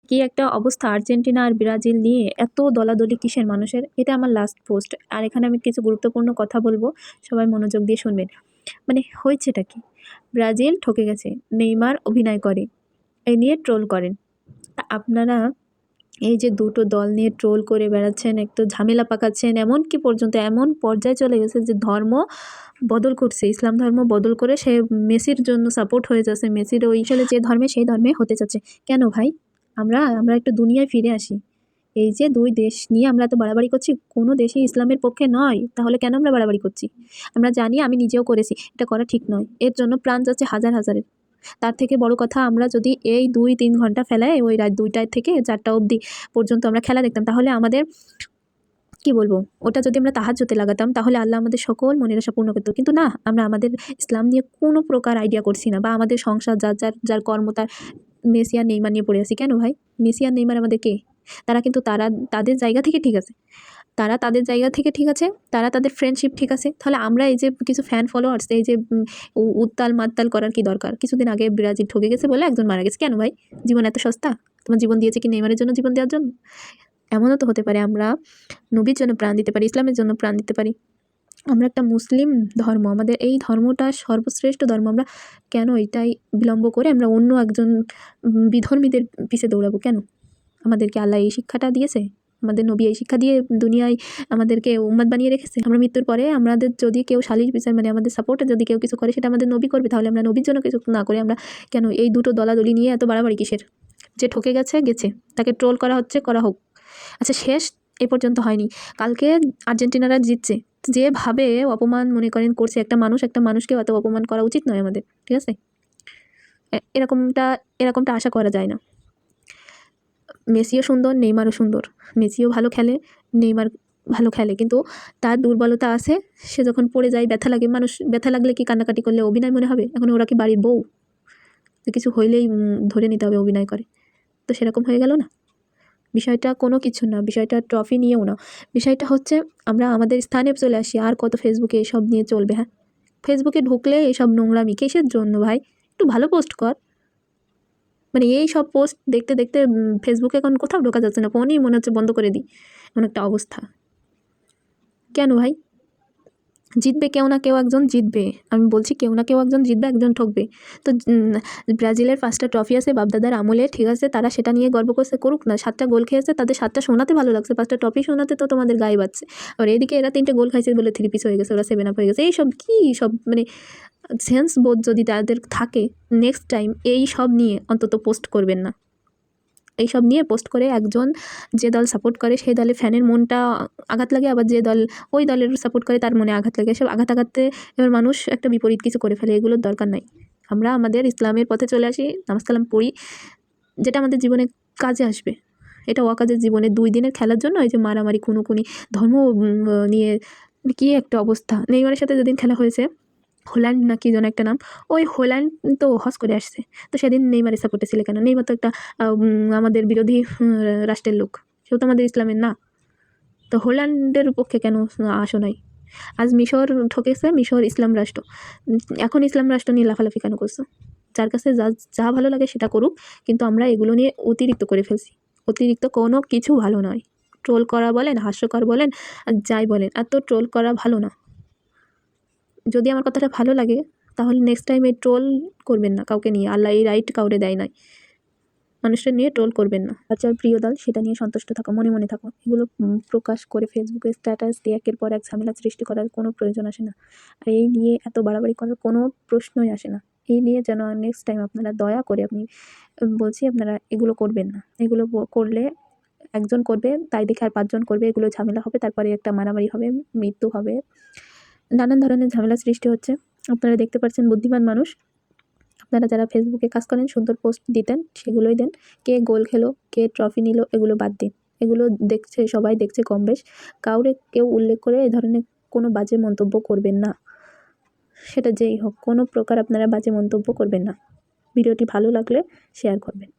কি একটা অবস্থা আর্জেন্টিনা আর ব্রাজিল নিয়ে এত দলাদলি কিসের মানুষের? এটা আমার লাস্ট পোস্ট। আর এখানে আমি কিছু গুরুত্বপূর্ণ কথা বলবো, সবাই মনোযোগ দিয়ে শুনবেন। মানে হয়েছেটা কি? ব্রাজিল ঠকে গেছে, নেইমার অভিনয় করে, এই নিয়ে ট্রোল করেন। আপনারা এই যে দুটো দল নিয়ে ট্রোল করে বেড়াচ্ছেন, একটু ঝামেলা পাকাচ্ছেন, এমনকি পর্যন্ত এমন পর্যায়ে চলে গেছে যে ধর্ম বদল করছে, ইসলাম ধর্ম বদল করে সে মেসির জন্য সাপোর্ট হয়ে যাচ্ছে, মেসির ওই সালে যে ধর্মে সেই ধর্মে হতে চাচ্ছে। কেন ভাই? আমরা আমরা একটু দুনিয়ায় ফিরে আসি। এই যে দুই দেশ নিয়ে আমরা এত বাড়াবাড়ি করছি, কোনো দেশই ইসলামের পক্ষে নয়, তাহলে কেন আমরা বাড়াবাড়ি করছি? আমরা জানি, আমি নিজেও করেছি, এটা করা ঠিক নয়, এর জন্য প্রাণ যাচ্ছে হাজার হাজারের। তার থেকে বড় কথা, আমরা যদি এই 2-3 ঘন্টা ফেলায় ওই রাত 2টায় থেকে 4টা অবধি পর্যন্ত আমরা খেলা দেখতাম, তাহলে আমাদের কি বলবো, ওটা যদি আমরা তাহাজ্জুদে লাগাতাম, তাহলে আল্লাহ আমাদের সকল মনের আশা পূর্ণ করতো। কিন্তু না, আমরা আমাদের ইসলাম নিয়ে কোনো প্রকার আইডিয়া করছি না, বা আমাদের সংসার যার যার যার কর্ম তার মেসি আর নেইমার নিয়ে পড়ে আছি। কেন ভাই? মেসি আর নেইমার আমাদের কে? তারা কিন্তু তাদের জায়গা থেকে ঠিক আছে, তারা তাদের জায়গা থেকে ঠিক আছে, তারা তাদের ফ্রেন্ডশিপ ঠিক আছে। তাহলে আমরা এই যে কিছু ফ্যান ফলোয়ার্স এই যে উত্তাল মাত্তাল করার কি দরকার? কিছুদিন আগে ব্রাজিল ঠকে গেছে বলে একজন মারা গেছে। কেন ভাই? জীবন এত সস্তা? তোমার জীবন দিয়েছে কি নেইমারের জন্য জীবন দেওয়ার জন্য? এমনও তো হতে পারে আমরা নবীর জন্য প্রাণ দিতে পারি, ইসলামের জন্য প্রাণ দিতে পারি। আমরা একটা মুসলিম ধর্ম, আমাদের এই ধর্মটা সর্বশ্রেষ্ঠ ধর্ম, আমরা কেন এটাই বিলম্ব করে আমরা অন্য একজন বিধর্মীদের পিছে দৌড়াবো কেন? আমাদেরকে আল্লাহ এই শিক্ষাটা দিয়েছে, আমাদের নবী এই শিক্ষা দিয়ে দুনিয়ায় আমাদেরকে উম্মত বানিয়ে রেখেছে। আমরা মৃত্যুর পরে আমাদের যদি কেউ সালিশ বিচার, মানে আমাদের সাপোর্টে যদি কেউ কিছু করে, সেটা আমাদের নবী করবে। তাহলে আমরা নবীর জন্য কিছু না করে আমরা কেন এই দুটো দলাদলি নিয়ে এত বাড়াবাড়ি কিসের? যে ঠকে গেছে গেছে, তাকে ট্রোল করা হচ্ছে, করা হোক। আচ্ছা, শেষ এ পর্যন্ত হয়নি, কালকে আর্জেন্টিনারা জিতছে, যেভাবে অপমান মনে করেন করছে একটা মানুষকে এত অপমান করা উচিত নয় আমাদের, ঠিক আছে? এরকমটা আশা করা যায় না। মেসিও সুন্দর, নেইমারও সুন্দর, মেসিও ভালো খেলে, নেইমার ভালো খেলে, কিন্তু তার দুর্বলতা আছে। সে যখন পড়ে যায় ব্যথা লাগে, মানুষ ব্যথা লাগলে কি কান্নাকাটি করলে অভিনয় মনে হবে? এখন ওরা কি বাড়ির বউ যে কিছু হইলেই ধরে নিতে হবে অভিনয় করে? তো সেরকম হয়ে গেল না। বিষয়টা কোনো কিছু না, বিষয়টা ট্রফি নিয়েও না, বিষয়টা হচ্ছে আমরা আমাদের স্থানে চলে আসি। আর কত ফেসবুকে এসব নিয়ে চলবে? হ্যাঁ, ফেসবুকে ঢুকলে এসব নোংরামি কিসের জন্য ভাই? একটু ভালো পোস্ট কর। মানে এই সব পোস্ট দেখতে দেখতে ফেসবুকে এখন কোথাও ঢোকা যাচ্ছে না, ফোনই মনে হচ্ছে বন্ধ করে দিই, এমন একটা অবস্থা। কেন ভাই? জিতবে কেউ না কেউ একজন, জিতবে। আমি বলছি কেউ না কেউ একজন জিতবে, একজন ঠকবে। তো ব্রাজিলের 5টা ট্রফি আছে বাপদাদার আমলে, ঠিক আছে, তারা সেটা নিয়ে গর্ব করছে, করুক না। 7টা গোল খেয়েছে, তাদের 7টা শোনাতে ভালো লাগছে, 5টা ট্রফি শোনাতে তো তোমাদের গায়ে বাজছে। আর এদিকে এরা 3টে গোল খাইছে বলে 3 পিস হয়ে গেছে, ওরা 7 আপ হয়ে গেছে। এইসব কি সব, মানে সেন্স বোধ যদি তাদের থাকে, নেক্সট টাইম এই সব নিয়ে অন্তত পোস্ট করবেন না। এইসব নিয়ে পোস্ট করে একজন যে দল সাপোর্ট করে সেই দলের ফ্যানের মনটা আঘাত লাগে, আবার যে দল ওই দলের সাপোর্ট করে তার মনে আঘাত লাগে। সব আঘাতে এবার মানুষ একটা বিপরীত কিছু করে ফেলে, এগুলোর দরকার নাই। আমরা আমাদের ইসলামের পথে চলে আসি, নামাজ কালাম পড়ি, যেটা আমাদের জীবনে কাজে আসবে। এটা অকাজের জীবনে 2 দিনের খেলার জন্য এই যে মারামারি খুনোখুনি ধর্ম নিয়ে কী একটা অবস্থা। নেইমারের সাথে যেদিন খেলা হয়েছে, হোল্যান্ড না কি যেন একটা নাম, ওই হোল্যান্ড তো হজ করে আসছে, তো সেদিন নেইমারের সাপোর্টে ছিল কেন? নেইমার তো একটা আমাদের বিরোধী রাষ্ট্রের লোক, সেও তো আমাদের ইসলামের না। তো হোল্যান্ডের পক্ষে কেন আসো নাই? আজ মিশর ঠকেছে, মিশর ইসলাম রাষ্ট্র, এখন ইসলাম রাষ্ট্র নিয়ে লাফালাফি কেন করছো? যার কাছে যা ভালো লাগে সেটা করুক, কিন্তু আমরা এগুলো নিয়ে অতিরিক্ত করে ফেলছি। অতিরিক্ত কোনো কিছু ভালো নয়। ট্রোল করা বলেন, হাস্যকর বলেন, আর যাই বলেন, এত ট্রোল করা ভালো না। যদি আমার কথাটা ভালো লাগে, তাহলে নেক্সট টাইম এই ট্রোল করবেন না কাউকে নিয়ে। আল্লাহ এই রাইট কাউরে দেয় নাই, মানুষটা নিয়ে ট্রোল করবেন না। যার প্রিয় দল সেটা নিয়ে সন্তুষ্ট থাকো, মনে মনে থাকো। এগুলো প্রকাশ করে ফেসবুকে স্ট্যাটাস দিয়ে একের পর এক ঝামেলা সৃষ্টি করার কোনো প্রয়োজন আসে না। আর এই নিয়ে এত বাড়াবাড়ি করার কোনো প্রশ্নই আসে না। এই নিয়ে যেন নেক্সট টাইম আপনারা দয়া করে, বলছি আপনারা এগুলো করবেন না। এগুলো করলে একজন করবে তাই দেখে আর 5জন করবে, এগুলো ঝামেলা হবে, তারপরে একটা মারামারি হবে, মৃত্যু হবে, নানান ধরনের ঝামেলা সৃষ্টি হচ্ছে। আপনারা দেখতে পাচ্ছেন বুদ্ধিমান মানুষ, আপনারা যারা ফেসবুকে কাজ করেন, সুন্দর পোস্ট দিতেন, সেগুলোই দেন। কে গোল খেলো, কে ট্রফি নিল, এগুলো বাদ দিন। এগুলো দেখছে, সবাই দেখছে কম বেশ। কেউ উল্লেখ করে এই ধরনের কোনো বাজে মন্তব্য করবেন না, সেটা যেই হোক। কোনো প্রকার আপনারা বাজে মন্তব্য করবেন না। ভিডিওটি ভালো লাগলে শেয়ার করবেন।